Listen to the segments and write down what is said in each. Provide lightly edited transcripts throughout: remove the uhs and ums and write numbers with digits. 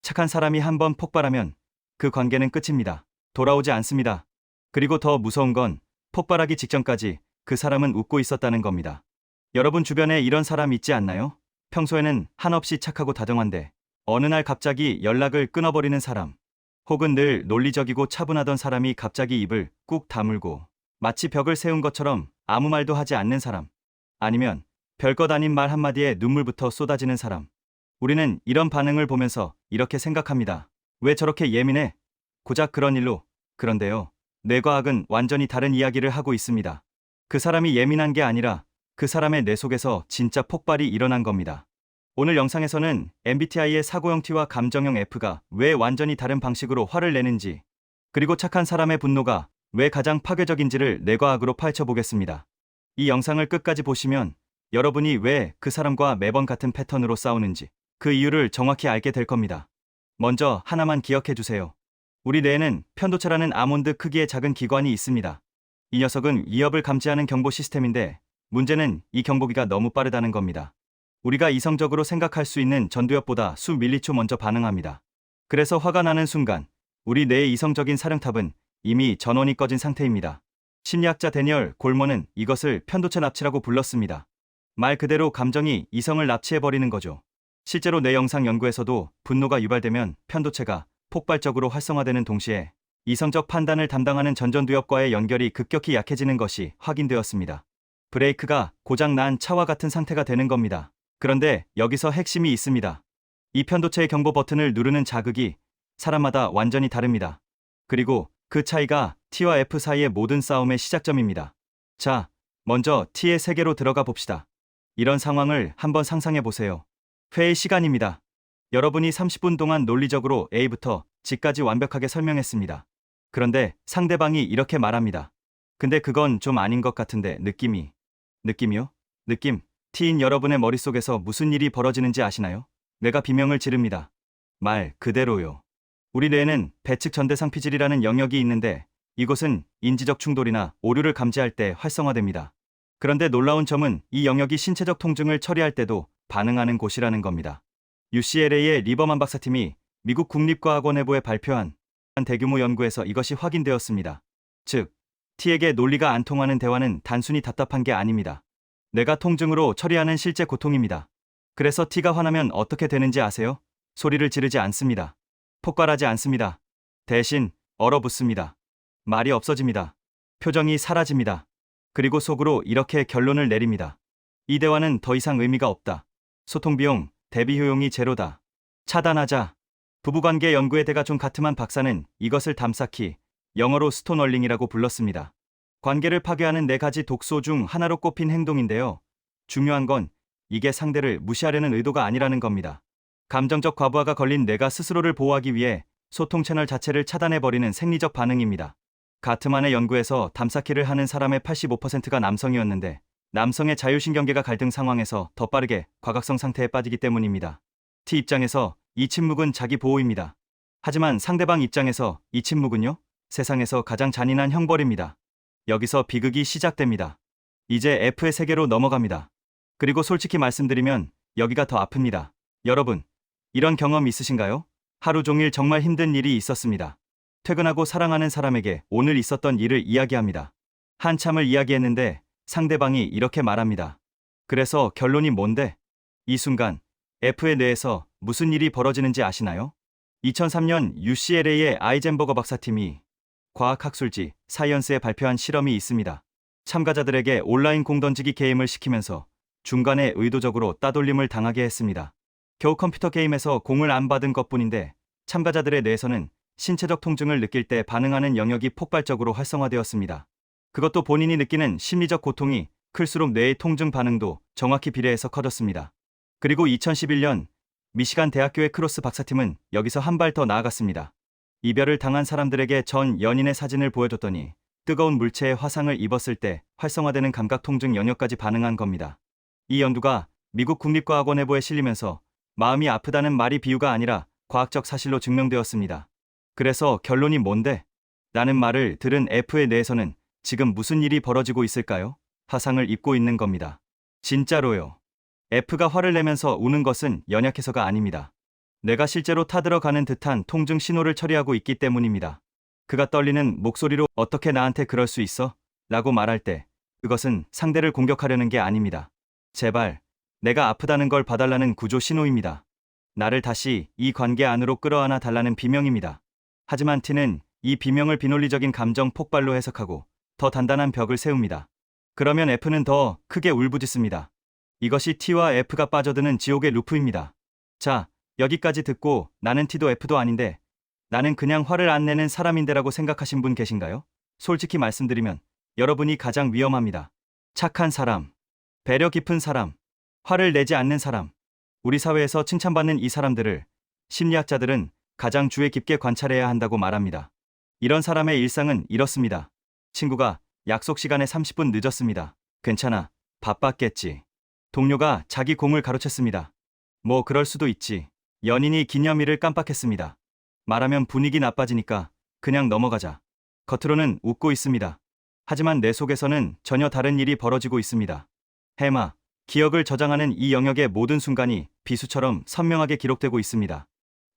착한 사람이 한번 폭발하면 그 관계는 끝입니다. 돌아오지 않습니다. 그리고 더 무서운 건 폭발하기 직전까지 그 사람은 웃고 있었다는 겁니다. 여러분 주변에 이런 사람 있지 않나요? 평소에는 한없이 착하고 다정한데 어느 날 갑자기 연락을 끊어버리는 사람. 혹은 늘 논리적이고 차분하던 사람이 갑자기 입을 꾹 다물고 마치 벽을 세운 것처럼 아무 말도 하지 않는 사람. 아니면 별것 아닌 말 한마디에 눈물부터 쏟아지는 사람. 우리는 이런 반응을 보면서 이렇게 생각합니다. 왜 저렇게 예민해? 고작 그런 일로. 그런데요. 뇌과학은 완전히 다른 이야기를 하고 있습니다. 그 사람이 예민한 게 아니라 그 사람의 뇌 속에서 진짜 폭발이 일어난 겁니다. 오늘 영상에서는 MBTI의 사고형 T와 감정형 F가 왜 완전히 다른 방식으로 화를 내는지, 그리고 착한 사람의 분노가 왜 가장 파괴적인지를 뇌과학으로 파헤쳐 보겠습니다. 이 영상을 끝까지 보시면 여러분이 왜 그 사람과 매번 같은 패턴으로 싸우는지, 그 이유를 정확히 알게 될 겁니다. 먼저 하나만 기억해 주세요. 우리 뇌에는 편도체라는 아몬드 크기의 작은 기관이 있습니다. 이 녀석은 위협을 감지하는 경보 시스템인데, 문제는 이 경보기가 너무 빠르다는 겁니다. 우리가 이성적으로 생각할 수 있는 전두엽보다 수 밀리초 먼저 반응합니다. 그래서 화가 나는 순간 우리 뇌의 이성적인 사령탑은 이미 전원이 꺼진 상태입니다. 심리학자 데니얼 골먼은 이것을 편도체 납치라고 불렀습니다. 말 그대로 감정이 이성을 납치해버리는 거죠. 실제로 뇌 영상 연구에서도 분노가 유발되면 편도체가 폭발적으로 활성화되는 동시에 이성적 판단을 담당하는 전전두엽과의 연결이 급격히 약해지는 것이 확인되었습니다. 브레이크가 고장 난 차와 같은 상태가 되는 겁니다. 그런데 여기서 핵심이 있습니다. 이 편도체의 경보 버튼을 누르는 자극이 사람마다 완전히 다릅니다. 그리고 그 차이가 T와 F 사이의 모든 싸움의 시작점입니다. 자, 먼저 T의 세계로 들어가 봅시다. 이런 상황을 한번 상상해 보세요. 회의 시간입니다. 여러분이 30분 동안 논리적으로 A부터 G까지 완벽하게 설명했습니다. 그런데 상대방이 이렇게 말합니다. 근데 그건 좀 아닌 것 같은데 느낌이요? 느낌. T인 여러분의 머릿속에서 무슨 일이 벌어지는지 아시나요? 뇌가 비명을 지릅니다. 말 그대로요. 우리 뇌에는 배측 전대상 피질이라는 영역이 있는데 이곳은 인지적 충돌이나 오류를 감지할 때 활성화됩니다. 그런데 놀라운 점은 이 영역이 신체적 통증을 처리할 때도 반응하는 곳이라는 겁니다. UCLA의 리버만 박사팀이 미국 국립과학원회보에 발표한 대규모 연구에서 이것이 확인되었습니다. 즉, T에게 논리가 안 통하는 대화는 단순히 답답한 게 아닙니다. 뇌가 통증으로 처리하는 실제 고통입니다. 그래서 T가 화나면 어떻게 되는지 아세요? 소리를 지르지 않습니다. 폭발하지 않습니다. 대신 얼어붙습니다. 말이 없어집니다. 표정이 사라집니다. 그리고 속으로 이렇게 결론을 내립니다. 이 대화는 더 이상 의미가 없다. 소통 비용, 대비 효용이 제로다. 차단하자. 부부관계 연구의 대가 존 가트만 박사는 이것을 담쌓기 영어로 스톤얼링이라고 불렀습니다. 관계를 파괴하는 4가지 독소 중 하나로 꼽힌 행동인데요. 중요한 건 이게 상대를 무시하려는 의도가 아니라는 겁니다. 감정적 과부하가 걸린 뇌가 스스로를 보호하기 위해 소통 채널 자체를 차단해버리는 생리적 반응입니다. 가트만의 연구에서 담쌓기를 하는 사람의 85%가 남성이었는데 남성의 자율신경계가 갈등 상황에서 더 빠르게 과각성 상태에 빠지기 때문입니다. T 입장에서 이 침묵은 자기 보호입니다. 하지만 상대방 입장에서 이 침묵은요? 세상에서 가장 잔인한 형벌입니다. 여기서 비극이 시작됩니다. 이제 F의 세계로 넘어갑니다. 그리고 솔직히 말씀드리면 여기가 더 아픕니다. 여러분, 이런 경험 있으신가요? 하루 종일 정말 힘든 일이 있었습니다. 퇴근하고 사랑하는 사람에게 오늘 있었던 일을 이야기합니다. 한참을 이야기했는데 상대방이 이렇게 말합니다. 그래서 결론이 뭔데? 이 순간 F의 뇌에서 무슨 일이 벌어지는지 아시나요? 2003년 UCLA의 아이젠버거 박사팀이 과학학술지 사이언스에 발표한 실험이 있습니다. 참가자들에게 온라인 공 던지기 게임을 시키면서 중간에 의도적으로 따돌림을 당하게 했습니다. 겨우 컴퓨터 게임에서 공을 안 받은 것뿐인데 참가자들의 뇌에서는 신체적 통증을 느낄 때 반응하는 영역이 폭발적으로 활성화되었습니다. 그것도 본인이 느끼는 심리적 고통이 클수록 뇌의 통증 반응도 정확히 비례해서 커졌습니다. 그리고 2011년 미시간 대학교의 크로스 박사팀은 여기서 한 발 더 나아갔습니다. 이별을 당한 사람들에게 전 연인의 사진을 보여줬더니 뜨거운 물체에 화상을 입었을 때 활성화되는 감각 통증 영역까지 반응한 겁니다. 이 연구가 미국 국립과학원회보에 실리면서 마음이 아프다는 말이 비유가 아니라 과학적 사실로 증명되었습니다. 그래서 결론이 뭔데? 라는 말을 들은 F의 뇌에서는 지금 무슨 일이 벌어지고 있을까요? 화상을 입고 있는 겁니다. 진짜로요. F가 화를 내면서 우는 것은 연약해서가 아닙니다. 내가 실제로 타들어가는 듯한 통증 신호를 처리하고 있기 때문입니다. 그가 떨리는 목소리로 어떻게 나한테 그럴 수 있어? 라고 말할 때 그것은 상대를 공격하려는 게 아닙니다. 제발 내가 아프다는 걸 봐달라는 구조 신호입니다. 나를 다시 이 관계 안으로 끌어안아 달라는 비명입니다. 하지만 T는 이 비명을 비논리적인 감정 폭발로 해석하고 더 단단한 벽을 세웁니다. 그러면 F는 더 크게 울부짖습니다. 이것이 T와 F가 빠져드는 지옥의 루프입니다. 자, 여기까지 듣고 나는 T도 F도 아닌데 나는 그냥 화를 안 내는 사람인데라고 생각하신 분 계신가요? 솔직히 말씀드리면 여러분이 가장 위험합니다. 착한 사람, 배려 깊은 사람, 화를 내지 않는 사람. 우리 사회에서 칭찬받는 이 사람들을 심리학자들은 가장 주의 깊게 관찰해야 한다고 말합니다. 이런 사람의 일상은 이렇습니다. 친구가 약속 시간에 30분 늦었습니다. 괜찮아. 바빴겠지. 동료가 자기 공을 가로챘습니다. 뭐 그럴 수도 있지. 연인이 기념일을 깜빡했습니다. 말하면 분위기 나빠지니까 그냥 넘어가자. 겉으로는 웃고 있습니다. 하지만 내 속에서는 전혀 다른 일이 벌어지고 있습니다. 해마, 기억을 저장하는 이 영역의 모든 순간이 비수처럼 선명하게 기록되고 있습니다.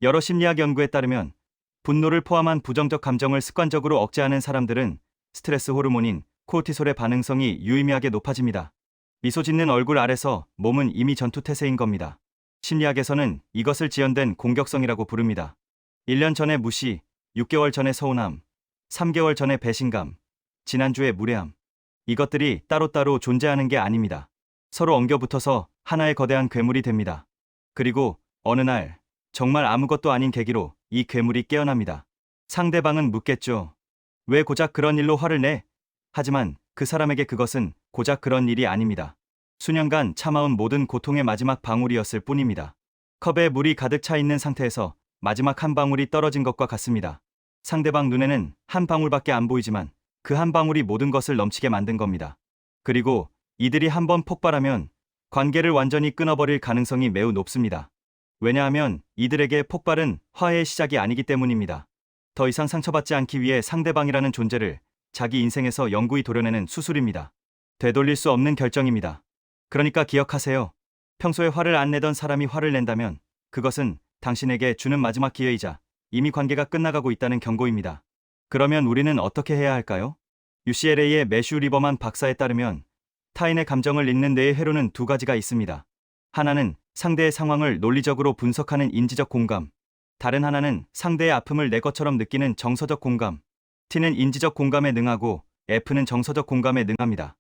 여러 심리학 연구에 따르면 분노를 포함한 부정적 감정을 습관적으로 억제하는 사람들은 스트레스 호르몬인 코르티솔의 반응성이 유의미하게 높아집니다. 미소 짓는 얼굴 아래서 몸은 이미 전투 태세인 겁니다. 심리학에서는 이것을 지연된 공격성이라고 부릅니다. 1년 전에 무시, 6개월 전에 서운함, 3개월 전에 배신감, 지난주에 무례함. 이것들이 따로따로 존재하는 게 아닙니다. 서로 엉겨붙어서 하나의 거대한 괴물이 됩니다. 그리고 어느 날 정말 아무것도 아닌 계기로 이 괴물이 깨어납니다. 상대방은 묻겠죠. 왜 고작 그런 일로 화를 내? 하지만 그 사람에게 그것은 고작 그런 일이 아닙니다. 수년간 참아온 모든 고통의 마지막 방울이었을 뿐입니다. 컵에 물이 가득 차 있는 상태에서 마지막 한 방울이 떨어진 것과 같습니다. 상대방 눈에는 한 방울밖에 안 보이지만 그 한 방울이 모든 것을 넘치게 만든 겁니다. 그리고 이들이 한번 폭발하면 관계를 완전히 끊어버릴 가능성이 매우 높습니다. 왜냐하면 이들에게 폭발은 화해의 시작이 아니기 때문입니다. 더 이상 상처받지 않기 위해 상대방이라는 존재를 자기 인생에서 영구히 도려내는 수술입니다. 되돌릴 수 없는 결정입니다. 그러니까 기억하세요. 평소에 화를 안 내던 사람이 화를 낸다면 그것은 당신에게 주는 마지막 기회이자 이미 관계가 끝나가고 있다는 경고입니다. 그러면 우리는 어떻게 해야 할까요? UCLA의 매슈 리버만 박사에 따르면 타인의 감정을 읽는 뇌의 회로는 두 가지가 있습니다. 하나는 상대의 상황을 논리적으로 분석하는 인지적 공감, 다른 하나는 상대의 아픔을 내 것처럼 느끼는 정서적 공감. T는 인지적 공감에 능하고 F는 정서적 공감에 능합니다.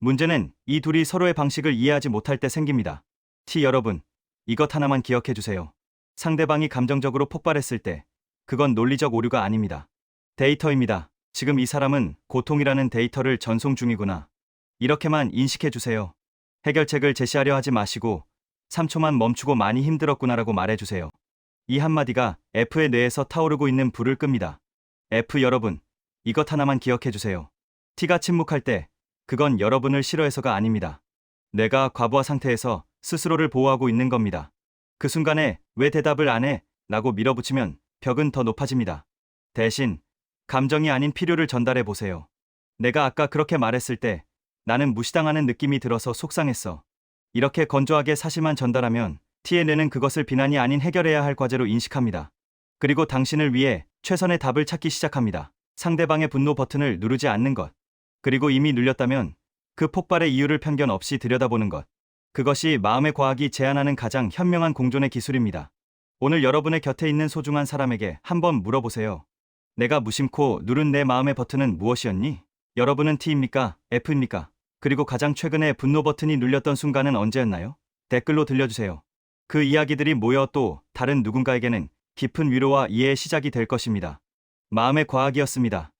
문제는 이 둘이 서로의 방식을 이해하지 못할 때 생깁니다. T 여러분, 이것 하나만 기억해 주세요. 상대방이 감정적으로 폭발했을 때 그건 논리적 오류가 아닙니다. 데이터입니다. 지금 이 사람은 고통이라는 데이터를 전송 중이구나. 이렇게만 인식해 주세요. 해결책을 제시하려 하지 마시고 3초만 멈추고 많이 힘들었구나라고 말해주세요. 이 한마디가 F의 뇌에서 타오르고 있는 불을 끕니다. F 여러분, 이것 하나만 기억해 주세요. T가 침묵할 때 그건 여러분을 싫어해서가 아닙니다. 뇌가 과부하 상태에서 스스로를 보호하고 있는 겁니다. 그 순간에 왜 대답을 안 해? 라고 밀어붙이면 벽은 더 높아집니다. 대신 감정이 아닌 필요를 전달해 보세요. 내가 아까 그렇게 말했을 때 나는 무시당하는 느낌이 들어서 속상했어. 이렇게 건조하게 사실만 전달하면 T의 뇌는 그것을 비난이 아닌 해결해야 할 과제로 인식합니다. 그리고 당신을 위해 최선의 답을 찾기 시작합니다. 상대방의 분노 버튼을 누르지 않는 것. 그리고 이미 눌렸다면 그 폭발의 이유를 편견 없이 들여다보는 것. 그것이 마음의 과학이 제안하는 가장 현명한 공존의 기술입니다. 오늘 여러분의 곁에 있는 소중한 사람에게 한번 물어보세요. 내가 무심코 누른 내 마음의 버튼은 무엇이었니? 여러분은 T입니까? F입니까? 그리고 가장 최근에 분노 버튼이 눌렸던 순간은 언제였나요? 댓글로 들려주세요. 그 이야기들이 모여 또 다른 누군가에게는 깊은 위로와 이해의 시작이 될 것입니다. 마음의 과학이었습니다.